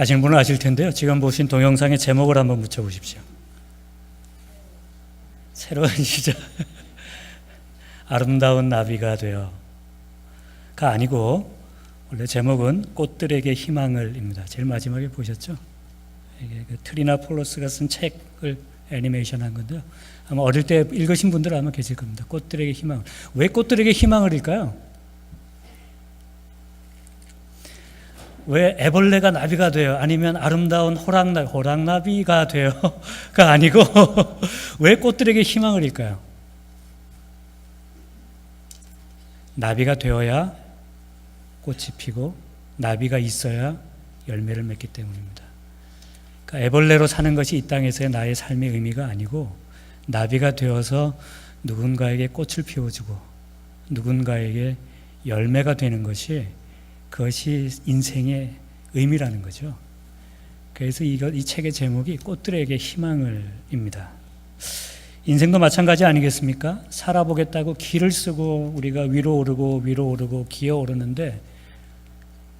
아시는 분은 아실 텐데요. 지금 보신 동영상의 제목을 한번 붙여보십시오. 새로운 시작. 아름다운 나비가 되어가 아니고 원래 제목은 꽃들에게 희망을입니다. 제일 마지막에 보셨죠? 이게 그 트리나 폴로스가 쓴 책을 애니메이션한 건데요. 아마 어릴 때 읽으신 분들 아마 계실 겁니다. 꽃들에게 희망을. 왜 꽃들에게 희망을일까요? 왜 애벌레가 나비가 돼요? 아니면 아름다운 호랑나비가 돼요?가 아니고 왜 꽃들에게 희망을일까요? 나비가 되어야 꽃이 피고 나비가 있어야 열매를 맺기 때문입니다. 그러니까 애벌레로 사는 것이 이 땅에서의 나의 삶의 의미가 아니고 나비가 되어서 누군가에게 꽃을 피워주고 누군가에게 열매가 되는 것이 그것이 인생의 의미라는 거죠. 그래서 이 책의 제목이 꽃들에게 희망을입니다. 인생도 마찬가지 아니겠습니까? 살아보겠다고 길을 쓰고 우리가 위로 오르고 기어오르는데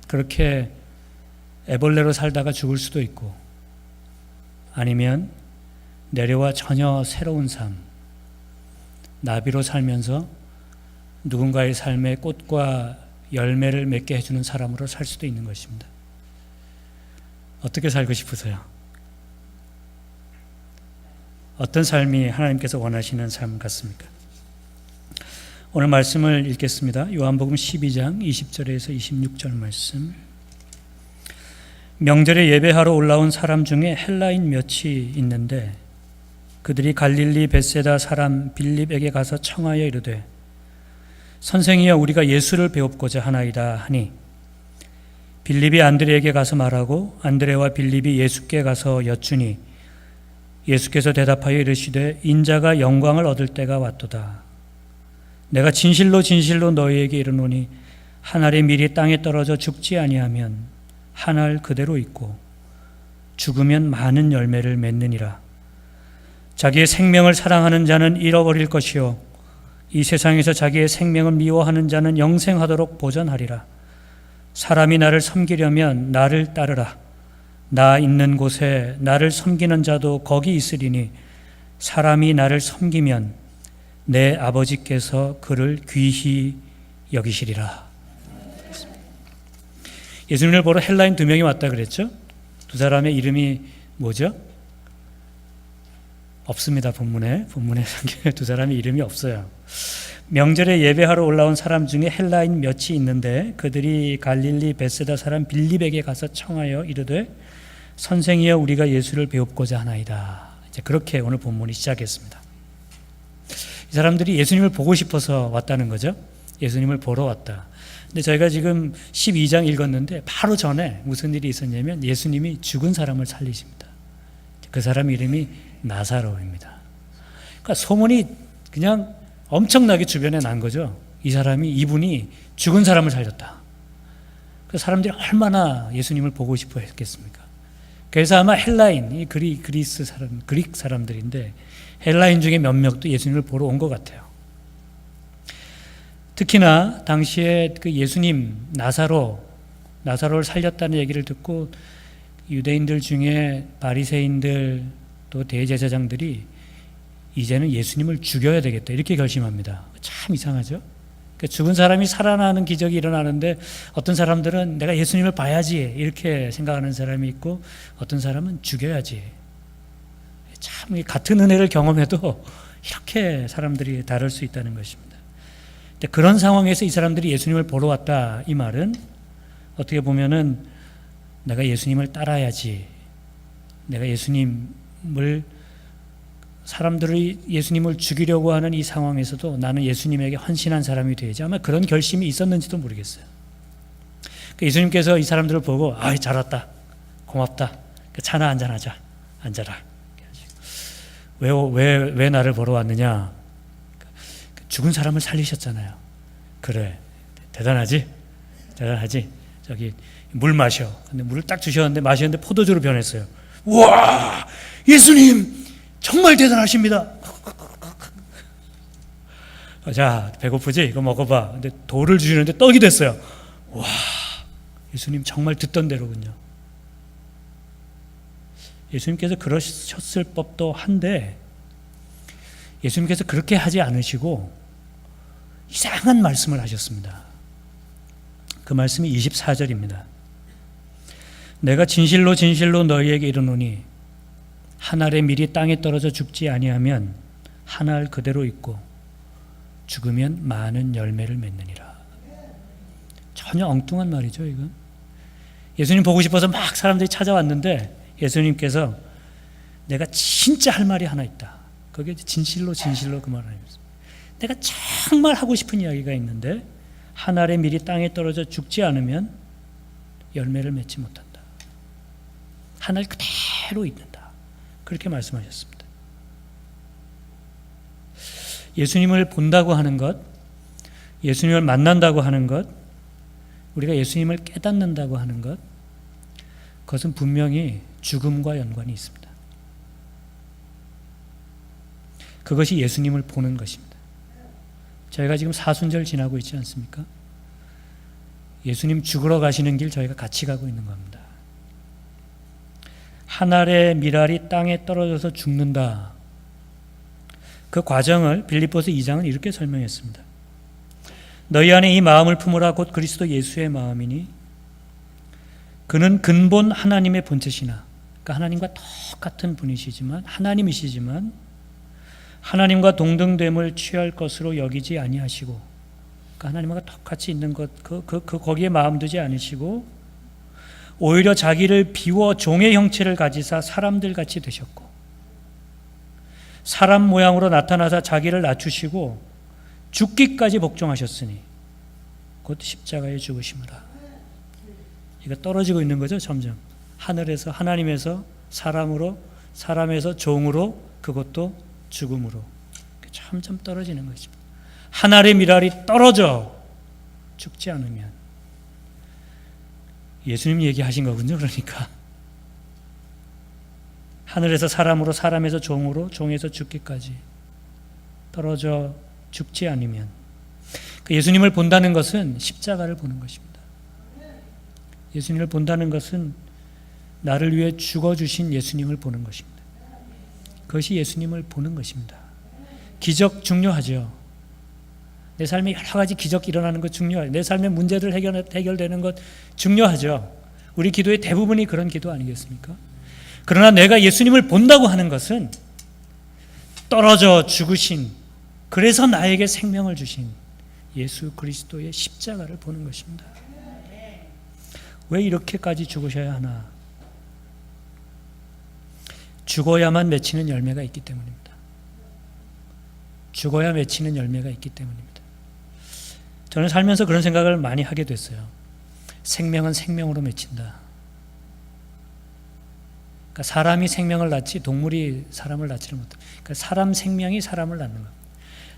그렇게 애벌레로 살다가 죽을 수도 있고 아니면 내려와 전혀 새로운 삶, 나비로 살면서 누군가의 삶에 꽃과 열매를 맺게 해주는 사람으로 살 수도 있는 것입니다. 어떻게 살고 싶으세요? 어떤 삶이 하나님께서 원하시는 삶 같습니까? 오늘 말씀을 읽겠습니다. 요한복음 12장 20절에서 26절 말씀. 명절에 예배하러 올라온 사람 중에 헬라인 몇이 있는데 그들이 갈릴리 벳세다 사람 빌립에게 가서 청하여 이르되 선생이여 우리가 예수를 배웁고자 하나이다 하니 빌립이 안드레에게 가서 말하고 안드레와 빌립이 예수께 가서 여쭈니 예수께서 대답하여 이르시되 인자가 영광을 얻을 때가 왔도다. 내가 진실로 너희에게 이르노니 한 알의 밀이 땅에 떨어져 죽지 아니하면 한 알 그대로 있고 죽으면 많은 열매를 맺느니라. 자기의 생명을 사랑하는 자는 잃어버릴 것이요 이 세상에서 자기의 생명을 미워하는 자는 영생하도록 보전하리라. 사람이 나를 섬기려면 나를 따르라. 나 있는 곳에 나를 섬기는 자도 거기 있으리니 사람이 나를 섬기면 내 아버지께서 그를 귀히 여기시리라. 예수님을 보러 헬라인 2명이 왔다 그랬죠? 두 사람의 이름이 뭐죠? 없습니다. 본문에 상기에 두 사람의 이름이 없어요. 명절에 예배하러 올라온 사람 중에 헬라인 몇이 있는데 그들이 갈릴리 벳세다 사람 빌립에게 가서 청하여 이르되 선생이여 우리가 예수를 배웁고자 하나이다. 이제 그렇게 오늘 본문이 시작했습니다. 이 사람들이 예수님을 보고 싶어서 왔다는 거죠. 예수님을 보러 왔다. 근데 저희가 지금 12장 읽었는데 바로 전에 무슨 일이 있었냐면 예수님이 죽은 사람을 살리십니다. 그 사람 이름이 나사로입니다. 그러니까 소문이 그냥 엄청나게 주변에 난 거죠. 이분이 죽은 사람을 살렸다. 그 사람들이 얼마나 예수님을 보고 싶어 했겠습니까? 그래서 아마 헬라인, 이 그릭 사람들인데 헬라인 중에 몇몇도 예수님을 보러 온 것 같아요. 특히나 당시에 그 예수님 나사로를 살렸다는 얘기를 듣고 유대인들 중에 바리새인들 또 대제사장들이 이제는 예수님을 죽여야 되겠다 이렇게 결심합니다. 참 이상하죠? 그러니까 죽은 사람이 살아나는 기적이 일어나는데 어떤 사람들은 내가 예수님을 봐야지 이렇게 생각하는 사람이 있고 어떤 사람은 죽여야지. 참 같은 은혜를 경험해도 이렇게 사람들이 다를 수 있다는 것입니다. 근데 그런 상황에서 이 사람들이 예수님을 보러 왔다 이 말은 어떻게 보면은 내가 예수님을 따라야지. 내가 사람들이 예수님을 죽이려고 하는 이 상황에서도 나는 예수님에게 헌신한 사람이 되야지. 아마 그런 결심이 있었는지도 모르겠어요. 그러니까 예수님께서 이 사람들을 보고 잘 왔다. 고맙다. 차나 한잔하자. 앉아라. 왜 나를 보러 왔느냐? 죽은 사람을 살리셨잖아요. 그래. 대단하지? 저기 물 마셔. 근데 물을 딱 주셨는데 마셨는데 포도주로 변했어요. 우와! 예수님! 정말 대단하십니다. 자, 배고프지? 이거 먹어봐. 근데 돌을 주시는데 떡이 됐어요. 와, 예수님 정말 듣던 대로군요. 예수님께서 그러셨을 법도 한데 예수님께서 그렇게 하지 않으시고 이상한 말씀을 하셨습니다. 그 말씀이 24절입니다. 내가 진실로 진실로 너희에게 이르노니 한 알의 밀이 땅에 떨어져 죽지 아니하면 한 알 그대로 있고 죽으면 많은 열매를 맺느니라. 전혀 엉뚱한 말이죠, 이건. 예수님 보고 싶어서 막 사람들이 찾아왔는데 예수님께서 내가 진짜 할 말이 하나 있다. 그게 진실로 진실로 그 말을 하면서 내가 정말 하고 싶은 이야기가 있는데 한 알의 밀이 땅에 떨어져 죽지 않으면 열매를 맺지 못한다. 한 알 그대로 있는다. 그렇게 말씀하셨습니다. 예수님을 본다고 하는 것, 예수님을 만난다고 하는 것, 우리가 예수님을 깨닫는다고 하는 것, 그것은 분명히 죽음과 연관이 있습니다. 그것이 예수님을 보는 것입니다. 저희가 지금 사순절 지나고 있지 않습니까? 예수님 죽으러 가시는 길 저희가 같이 가고 있는 겁니다. 한 알의 밀알이 땅에 떨어져서 죽는다. 그 과정을 빌립보서 2장은 이렇게 설명했습니다. 너희 안에 이 마음을 품으라 곧 그리스도 예수의 마음이니 그는 근본 하나님의 본체시나, 그러니까 하나님과 똑같은 분이시지만 하나님이시지만 하나님과 동등됨을 취할 것으로 여기지 아니하시고, 그러니까 하나님과 똑같이 있는 것, 거기에 마음 두지 않으시고 오히려 자기를 비워 종의 형체를 가지사 사람들 같이 되셨고 사람 모양으로 나타나사 자기를 낮추시고 죽기까지 복종하셨으니 곧 십자가에 죽으심이라. 이거 떨어지고 있는 거죠. 점점 하늘에서 하나님에서 사람으로, 사람에서 종으로, 그것도 죽음으로 점점 떨어지는 것입니다. 한 알의 밀알이 떨어져 죽지 않으면, 예수님 얘기하신 거군요. 그러니까 하늘에서 사람으로, 사람에서 종으로, 종에서 죽기까지 떨어져 죽지 않으면, 예수님을 본다는 것은 십자가를 보는 것입니다. 예수님을 본다는 것은 나를 위해 죽어주신 예수님을 보는 것입니다. 그것이 예수님을 보는 것입니다. 기적 중요하죠. 내 삶에 여러 가지 기적 일어나는 것 중요하죠. 내 삶의 문제들 해결되는 것 중요하죠. 우리 기도의 대부분이 그런 기도 아니겠습니까? 그러나 내가 예수님을 본다고 하는 것은 떨어져 죽으신, 그래서 나에게 생명을 주신 예수 그리스도의 십자가를 보는 것입니다. 왜 이렇게까지 죽으셔야 하나? 죽어야만 맺히는 열매가 있기 때문입니다. 죽어야 맺히는 열매가 있기 때문입니다. 저는 살면서 그런 생각을 많이 하게 됐어요. 생명은 생명으로 맺힌다. 그러니까 사람이 생명을 낳지 동물이 사람을 낳지를 못합니다. 그러니까 사람 생명이 사람을 낳는 겁니다.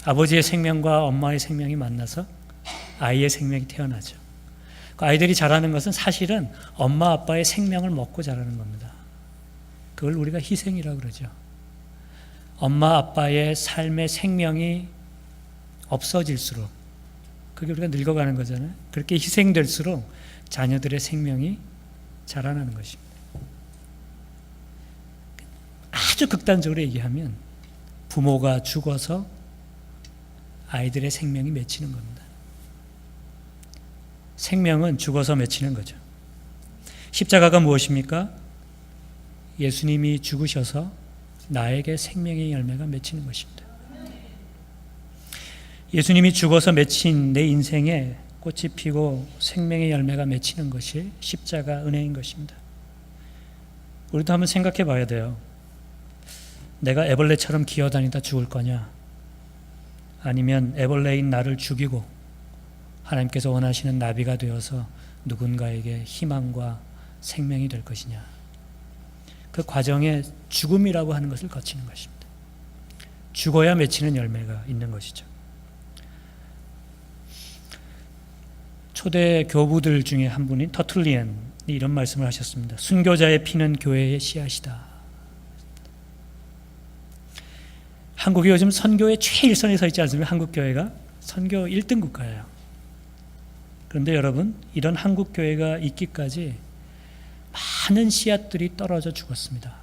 아버지의 생명과 엄마의 생명이 만나서 아이의 생명이 태어나죠. 그 아이들이 자라는 것은 사실은 엄마 아빠의 생명을 먹고 자라는 겁니다. 그걸 우리가 희생이라고 그러죠. 엄마 아빠의 삶의 생명이 없어질수록, 그게 우리가 늙어가는 거잖아요. 그렇게 희생될수록 자녀들의 생명이 자라나는 것입니다. 아주 극단적으로 얘기하면 부모가 죽어서 아이들의 생명이 맺히는 겁니다. 생명은 죽어서 맺히는 거죠. 십자가가 무엇입니까? 예수님이 죽으셔서 나에게 생명의 열매가 맺히는 것입니다. 예수님이 죽어서 맺힌 내 인생에 꽃이 피고 생명의 열매가 맺히는 것이 십자가 은혜인 것입니다. 우리도 한번 생각해 봐야 돼요. 내가 애벌레처럼 기어다니다 죽을 거냐? 아니면 애벌레인 나를 죽이고 하나님께서 원하시는 나비가 되어서 누군가에게 희망과 생명이 될 것이냐? 그 과정에 죽음이라고 하는 것을 거치는 것입니다. 죽어야 맺히는 열매가 있는 것이죠. 초대 교부들 중에 한 분인 터툴리안이 이런 말씀을 하셨습니다. 순교자의 피는 교회의 씨앗이다. 한국이 요즘 선교의 최일선에 서 있지 않습니까? 한국교회가 선교 1등 국가예요. 그런데 여러분, 이런 한국교회가 있기까지 많은 씨앗들이 떨어져 죽었습니다.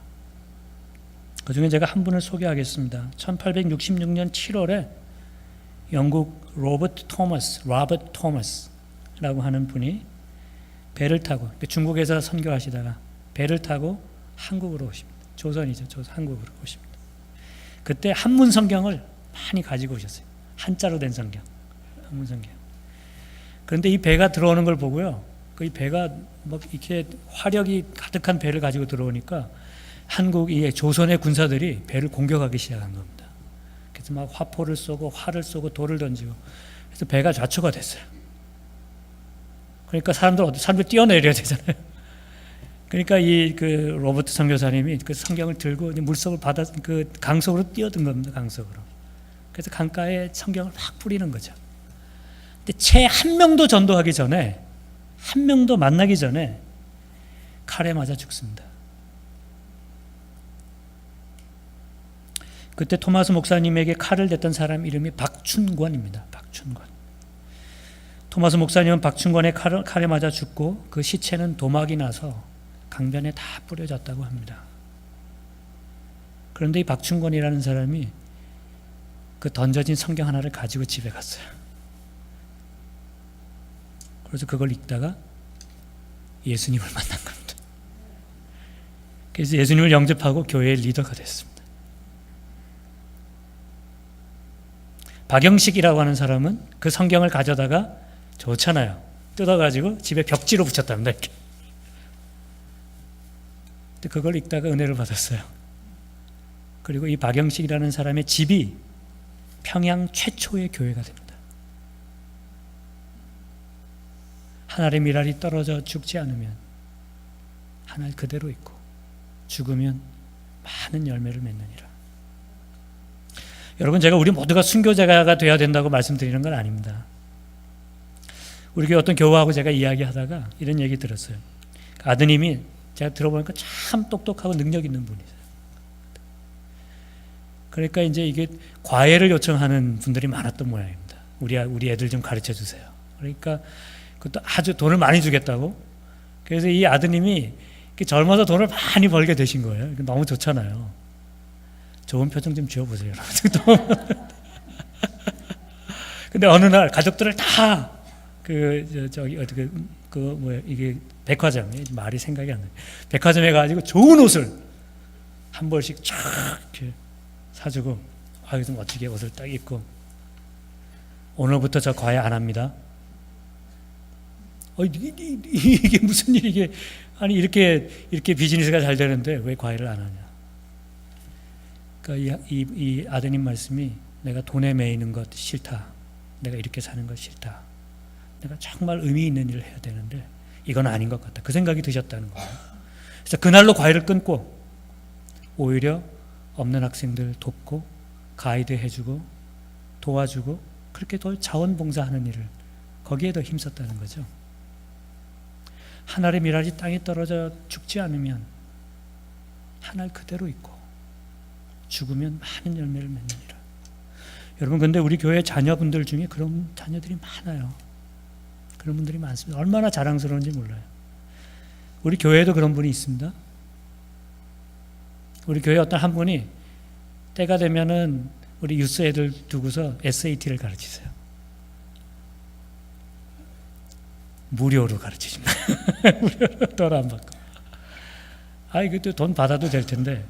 그 중에 제가 한 분을 소개하겠습니다. 1866년 7월에 영국 로버트 토머스라고 하는 분이 배를 타고, 중국에서 선교하시다가 배를 타고 한국으로 오십니다. 조선이죠. 한국으로 오십니다. 그때 한문 성경을 많이 가지고 오셨어요. 한자로 된 성경, 한문 성경. 그런데 이 배가 들어오는 걸 보고요, 이 배가 막 이렇게 화력이 가득한 배를 가지고 들어오니까 한국의 조선의 군사들이 배를 공격하기 시작한 겁니다. 그래서 막 화포를 쏘고 활을 쏘고 돌을 던지고, 그래서 배가 좌초가 됐어요. 그러니까 사람들 뛰어내려야 되잖아요. 그러니까 로버트 선교사님이 그 성경을 들고 물속을 강속으로 뛰어든 겁니다. 강속으로. 그래서 강가에 성경을 막 뿌리는 거죠. 근데 채 한 명도 전도하기 전에, 한 명도 만나기 전에 칼에 맞아 죽습니다. 그때 토마스 목사님에게 칼을 댔던 사람 이름이 박춘권입니다. 박춘권. 토마스 목사님은 박춘권의 칼에 맞아 죽고 그 시체는 도막이 나서 강변에 다 뿌려졌다고 합니다. 그런데 이 박춘권이라는 사람이 그 던져진 성경 하나를 가지고 집에 갔어요. 그래서 그걸 읽다가 예수님을 만난 겁니다. 그래서 예수님을 영접하고 교회의 리더가 됐습니다. 박영식이라고 하는 사람은 그 성경을 가져다가, 좋잖아요, 뜯어가지고 집에 벽지로 붙였답니다. 이렇게. 근데 그걸 읽다가 은혜를 받았어요. 그리고 이 박영식이라는 사람의 집이 평양 최초의 교회가 됩니다. 하늘의 미랄이 떨어져 죽지 않으면 하늘 그대로 있고 죽으면 많은 열매를 맺느니라. 여러분, 제가 우리 모두가 순교자가 되어야 된다고 말씀드리는 건 아닙니다. 우리 교회 어떤 교우하고 제가 이야기하다가 이런 얘기 들었어요. 아드님이 제가 들어보니까 참 똑똑하고 능력 있는 분이세요. 그러니까 이제 이게 과외를 요청하는 분들이 많았던 모양입니다. 우리 애들 좀 가르쳐 주세요. 그러니까 그것도 아주 돈을 많이 주겠다고. 그래서 이 아드님이 젊어서 돈을 많이 벌게 되신 거예요. 너무 좋잖아요. 좋은 표정 좀 지어보세요. 근데 어느 날 가족들을 다 이게 백화점, 말이 생각이 안 나요. 백화점에 가지고 좋은 옷을 한 벌씩 쫙 이렇게 사주고, 좀 멋지게 옷을 딱 입고, 오늘부터 저 과외 안 합니다. 이게 무슨 일이게? 아니 이렇게 비즈니스가 잘 되는데 왜 과외를 안 하냐? 그러니까 이 아드님 말씀이, 내가 돈에 매이는 것 싫다. 내가 이렇게 사는 것 싫다. 내가 정말 의미 있는 일을 해야 되는데 이건 아닌 것 같다. 그 생각이 드셨다는 거예요. 그래서 그날로 과외를 끊고 오히려 없는 학생들 돕고 가이드 해주고 도와주고, 그렇게 더 자원봉사하는 일을, 거기에 더 힘썼다는 거죠. 하늘의 미랄이 땅에 떨어져 죽지 않으면 하늘 그대로 있고 죽으면 많은 열매를 맺느니라. 여러분, 근데 우리 교회 자녀분들 중에 그런 자녀들이 많아요. 그런 분들이 많습니다. 얼마나 자랑스러운지 몰라요. 우리 교회에도 그런 분이 있습니다. 우리 교회 어떤 한 분이 때가 되면은 우리 유스 애들 두고서 SAT를 가르치세요. 무료로 가르치십니다. 무료로 돈 안 받고. 이것도 돈 받아도 될 텐데.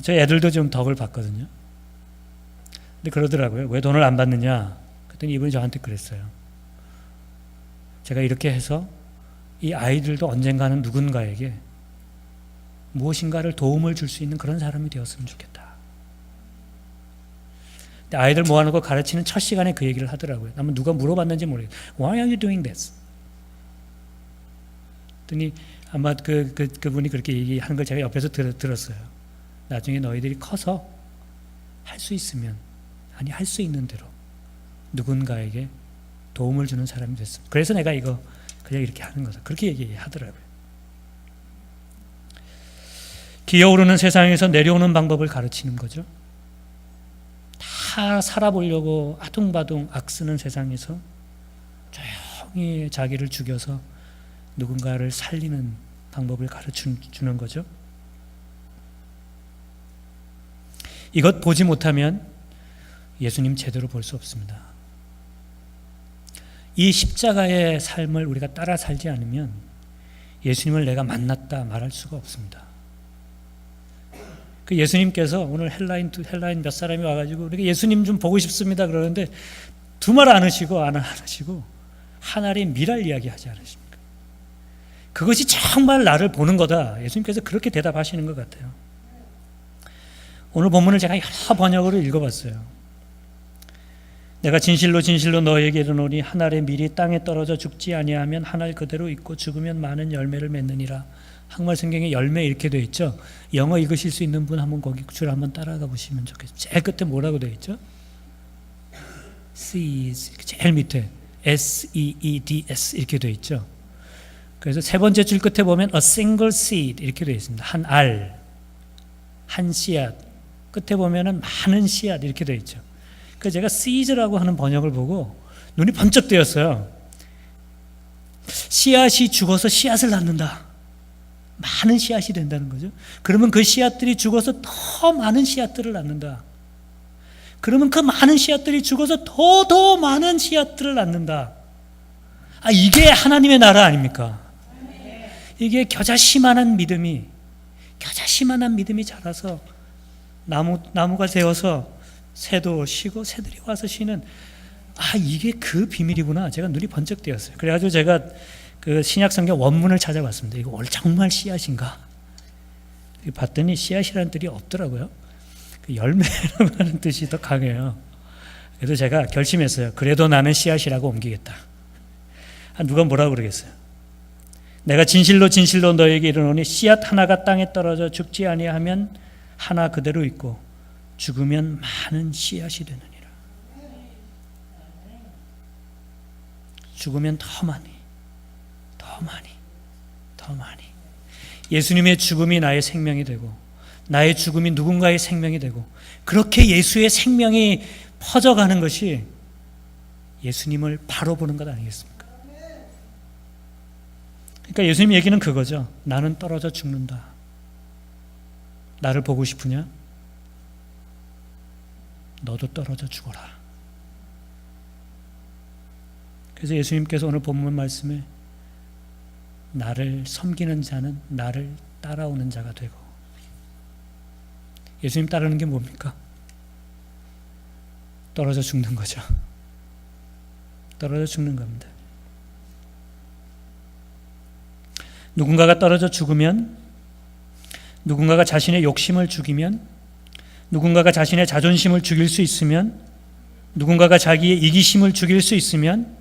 저희 애들도 좀 덕을 봤거든요. 근데 그러더라고요. 왜 돈을 안 받느냐? 그랬더니 이분이 저한테 그랬어요. 제가 이렇게 해서 이 아이들도 언젠가는 누군가에게 무엇인가를 도움을 줄 수 있는 그런 사람이 되었으면 좋겠다. 근데 아이들 모아놓고 가르치는 첫 시간에 그 얘기를 하더라고요. 아마 누가 물어봤는지 모르겠어요. Why are you doing this? 그랬더니 아마 그분이 그렇게 얘기하는 걸 제가 옆에서 들었어요. 나중에 너희들이 커서 할 수 있으면, 아니 할 수 있는 대로 누군가에게 도움을 주는 사람이 됐습니다. 그래서 내가 이거 그냥 이렇게 하는 거다. 그렇게 얘기하더라고요. 기어오르는 세상에서 내려오는 방법을 가르치는 거죠. 다 살아보려고 아둥바둥 악쓰는 세상에서 조용히 자기를 죽여서 누군가를 살리는 방법을 가르쳐주는 거죠. 이것 보지 못하면 예수님 제대로 볼 수 없습니다. 이 십자가의 삶을 우리가 따라 살지 않으면 예수님을 내가 만났다 말할 수가 없습니다. 그 예수님께서 오늘 헬라인 몇 사람이 와가지고 우리가 예수님 좀 보고 싶습니다 그러는데 두 말 안 하시고 하나의 미랄 이야기 하지 않으십니까? 그것이 정말 나를 보는 거다. 예수님께서 그렇게 대답하시는 것 같아요. 오늘 본문을 제가 여러 번역으로 읽어봤어요. 내가 진실로 진실로 너에게 이르노니 한 알의 밀이 땅에 떨어져 죽지 아니하면 한 알 그대로 있고 죽으면 많은 열매를 맺느니라. 한국말 성경에 열매 이렇게 되어 있죠. 영어 읽으실 수 있는 분 한번 거기 줄 한번 따라가 보시면 좋겠어요. 제일 끝에 뭐라고 되어 있죠? seeds, 제일 밑에 seeds 이렇게 되어 있죠. 그래서 세 번째 줄 끝에 보면 a single seed 이렇게 되어 있습니다. 한 알, 한 씨앗. 끝에 보면은 많은 씨앗 이렇게 되어 있죠. 그래서 제가 seeds라고 하는 번역을 보고 눈이 번쩍 뜨였어요. 씨앗이 죽어서 씨앗을 낳는다. 많은 씨앗이 된다는 거죠. 그러면 그 씨앗들이 죽어서 더 많은 씨앗들을 낳는다. 그러면 그 많은 씨앗들이 죽어서 더 많은 씨앗들을 낳는다. 이게 하나님의 나라 아닙니까? 이게 겨자씨만한 믿음이 자라서 나무가 되어서 새도 쉬고 새들이 와서 쉬는 이게 그 비밀이구나. 제가 눈이 번쩍 뜨였어요. 그래가지고 제가 그 신약성경 원문을 찾아봤습니다. 이거 정말 씨앗인가? 봤더니 씨앗이라는 뜻이 없더라고요. 그 열매라고 하는 뜻이 더 강해요. 그래서 제가 결심했어요. 그래도 나는 씨앗이라고 옮기겠다. 누가 뭐라고 그러겠어요? 내가 진실로 진실로 너에게 이르노니 씨앗 하나가 땅에 떨어져 죽지 아니하면 하나 그대로 있고 죽으면 많은 씨앗이 되느니라. 죽으면 더 많이. 예수님의 죽음이 나의 생명이 되고 나의 죽음이 누군가의 생명이 되고 그렇게 예수의 생명이 퍼져가는 것이 예수님을 바로 보는 것 아니겠습니까? 그러니까 예수님 얘기는 그거죠. 나는 떨어져 죽는다. 나를 보고 싶으냐? 너도 떨어져 죽어라. 그래서 예수님께서 오늘 본문 말씀에 나를 섬기는 자는 나를 따라오는 자가 되고, 예수님 따르는 게 뭡니까? 떨어져 죽는 거죠. 떨어져 죽는 겁니다. 누군가가 떨어져 죽으면, 누군가가 자신의 욕심을 죽이면, 누군가가 자신의 자존심을 죽일 수 있으면, 누군가가 자기의 이기심을 죽일 수 있으면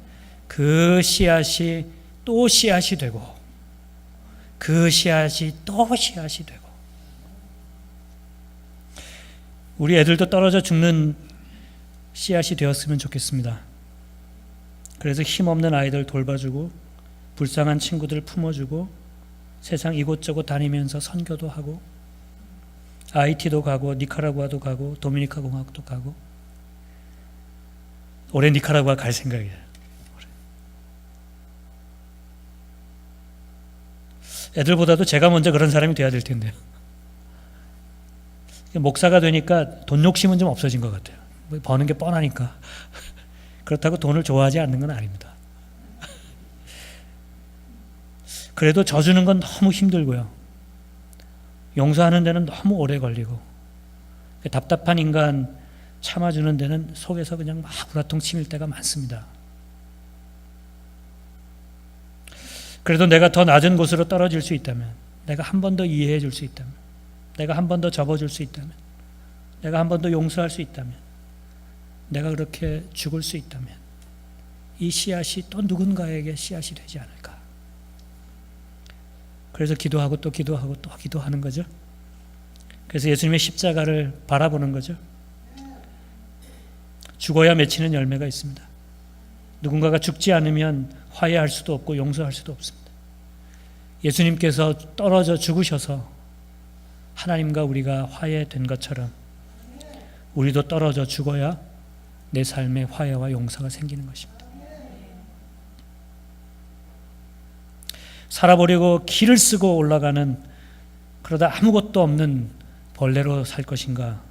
그 씨앗이 또 씨앗이 되고, 그 씨앗이 또 씨앗이 되고, 우리 애들도 떨어져 죽는 씨앗이 되었으면 좋겠습니다. 그래서 힘없는 아이들 돌봐주고, 불쌍한 친구들 품어주고, 세상 이곳저곳 다니면서 선교도 하고, IT도 가고, 니카라구아도 가고, 도미니카 공화국도 가고. 올해 니카라구아 갈 생각이에요. 애들보다도 제가 먼저 그런 사람이 돼야 될 텐데요. 목사가 되니까 돈 욕심은 좀 없어진 것 같아요. 버는 게 뻔하니까. 그렇다고 돈을 좋아하지 않는 건 아닙니다. 그래도 져주는 건 너무 힘들고요. 용서하는 데는 너무 오래 걸리고, 답답한 인간 참아주는 데는 속에서 그냥 막 우라통 치밀 때가 많습니다. 그래도 내가 더 낮은 곳으로 떨어질 수 있다면, 내가 한 번 더 이해해 줄 수 있다면, 내가 한 번 더 접어줄 수 있다면, 내가 한 번 더 용서할 수 있다면, 내가 그렇게 죽을 수 있다면 이 씨앗이 또 누군가에게 씨앗이 되지 않을까. 그래서 기도하고 또 기도하고 또 기도하는 거죠. 그래서 예수님의 십자가를 바라보는 거죠. 죽어야 맺히는 열매가 있습니다. 누군가가 죽지 않으면 화해할 수도 없고 용서할 수도 없습니다. 예수님께서 떨어져 죽으셔서 하나님과 우리가 화해된 것처럼 우리도 떨어져 죽어야 내 삶에 화해와 용서가 생기는 것입니다. 살아보려고 길을 쓰고 올라가는, 그러다 아무것도 없는 벌레로 살 것인가,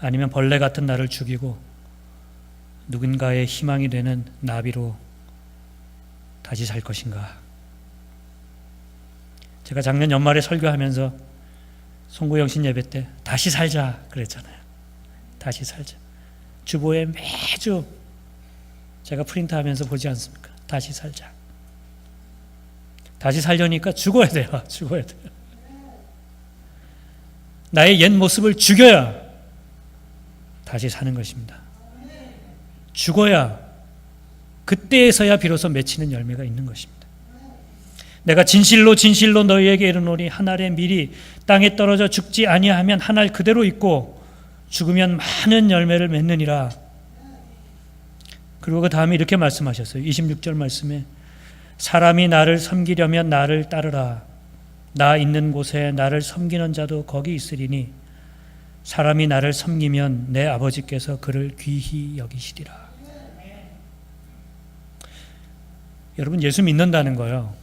아니면 벌레 같은 나를 죽이고 누군가의 희망이 되는 나비로 다시 살 것인가? 제가 작년 연말에 설교하면서 송구영신 예배 때 다시 살자 그랬잖아요. 다시 살자. 주보에 매주 제가 프린트하면서 보지 않습니까? 다시 살자. 다시 살려니까 죽어야 돼요. 죽어야 돼요. 나의 옛 모습을 죽여야 다시 사는 것입니다. 죽어야 그때에서야 비로소 맺히는 열매가 있는 것입니다. 내가 진실로 진실로 너희에게 이르노니 한 알의 밀이 땅에 떨어져 죽지 아니하면 한 알 그대로 있고 죽으면 많은 열매를 맺느니라. 그리고 그 다음에 이렇게 말씀하셨어요. 26절 말씀에 사람이 나를 섬기려면 나를 따르라. 나 있는 곳에 나를 섬기는 자도 거기 있으리니 사람이 나를 섬기면 내 아버지께서 그를 귀히 여기시리라. 여러분, 예수 믿는다는 거요.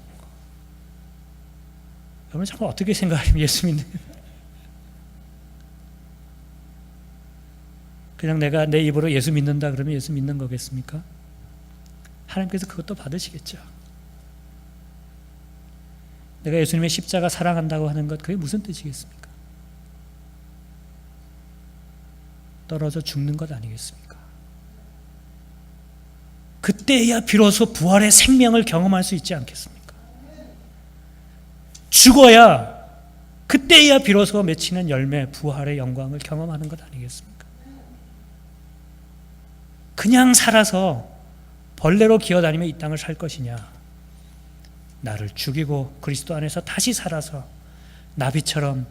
여러분 정말 어떻게 생각하면 예수 믿는? 그냥 내가 내 입으로 예수 믿는다 그러면 예수 믿는 거겠습니까? 하나님께서 그것도 받으시겠죠. 내가 예수님의 십자가 사랑한다고 하는 것, 그게 무슨 뜻이겠습니까? 떨어져 죽는 것 아니겠습니까? 그때야 비로소 부활의 생명을 경험할 수 있지 않겠습니까? 죽어야 그때야 비로소 맺히는 열매, 부활의 영광을 경험하는 것 아니겠습니까? 그냥 살아서 벌레로 기어다니며 이 땅을 살 것이냐, 나를 죽이고 그리스도 안에서 다시 살아서 나비처럼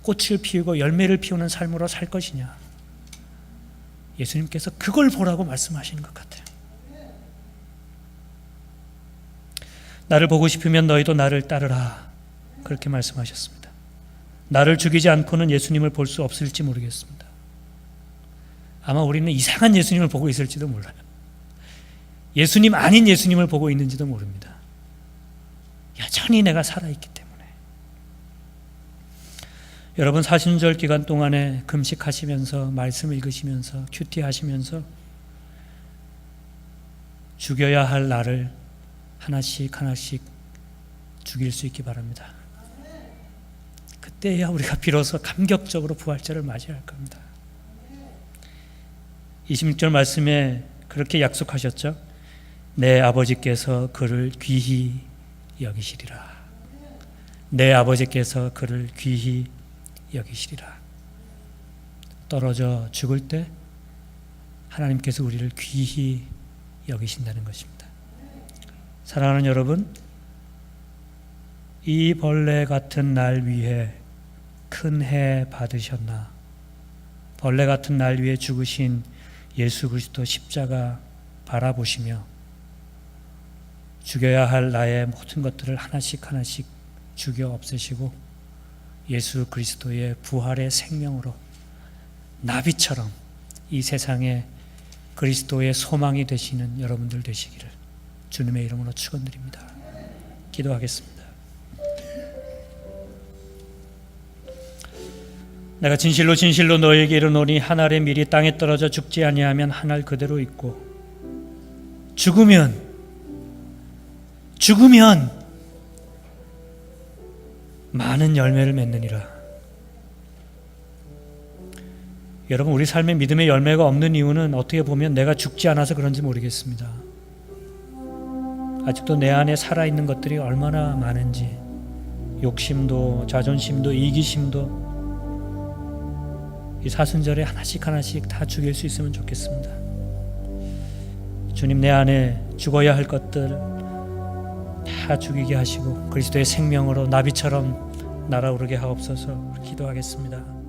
꽃을 피우고 열매를 피우는 삶으로 살 것이냐, 예수님께서 그걸 보라고 말씀하시는 것 같아요. 나를 보고 싶으면 너희도 나를 따르라, 그렇게 말씀하셨습니다. 나를 죽이지 않고는 예수님을 볼 수 없을지 모르겠습니다. 아마 우리는 이상한 예수님을 보고 있을지도 몰라요. 예수님 아닌 예수님을 보고 있는지도 모릅니다. 여전히 내가 살아있기 때문에. 여러분, 사순절 기간 동안에 금식하시면서 말씀 읽으시면서 큐티하시면서 죽여야 할 나를 하나씩 하나씩 죽일 수 있기 바랍니다. 그때야 우리가 비로소 감격적으로 부활절을 맞이할 겁니다. 26절 말씀에 그렇게 약속하셨죠. 내 아버지께서 그를 귀히 여기시리라. 내 아버지께서 그를 귀히 여기시리라. 떨어져 죽을 때 하나님께서 우리를 귀히 여기신다는 것입니다. 사랑하는 여러분, 이 벌레 같은 날 위해 큰 해 받으셨나? 벌레 같은 날 위해 죽으신 예수 그리스도 십자가 바라보시며 죽여야 할 나의 모든 것들을 하나씩 하나씩 죽여 없애시고 예수 그리스도의 부활의 생명으로 나비처럼 이 세상에 그리스도의 소망이 되시는 여러분들 되시기를 주님의 이름으로 축원드립니다. 기도하겠습니다. 내가 진실로 진실로 너에게 이르노니 한 알의 밀이 땅에 떨어져 죽지 아니하면 한 알 그대로 있고 죽으면 많은 열매를 맺느니라. 여러분, 우리 삶에 믿음의 열매가 없는 이유는 어떻게 보면 내가 죽지 않아서 그런지 모르겠습니다. 아직도 내 안에 살아있는 것들이 얼마나 많은지, 욕심도 자존심도 이기심도 이 사순절에 하나씩 하나씩 다 죽일 수 있으면 좋겠습니다. 주님, 내 안에 죽어야 할 것들 다 죽이게 하시고 그리스도의 생명으로 나비처럼 날아오르게 하옵소서. 기도하겠습니다.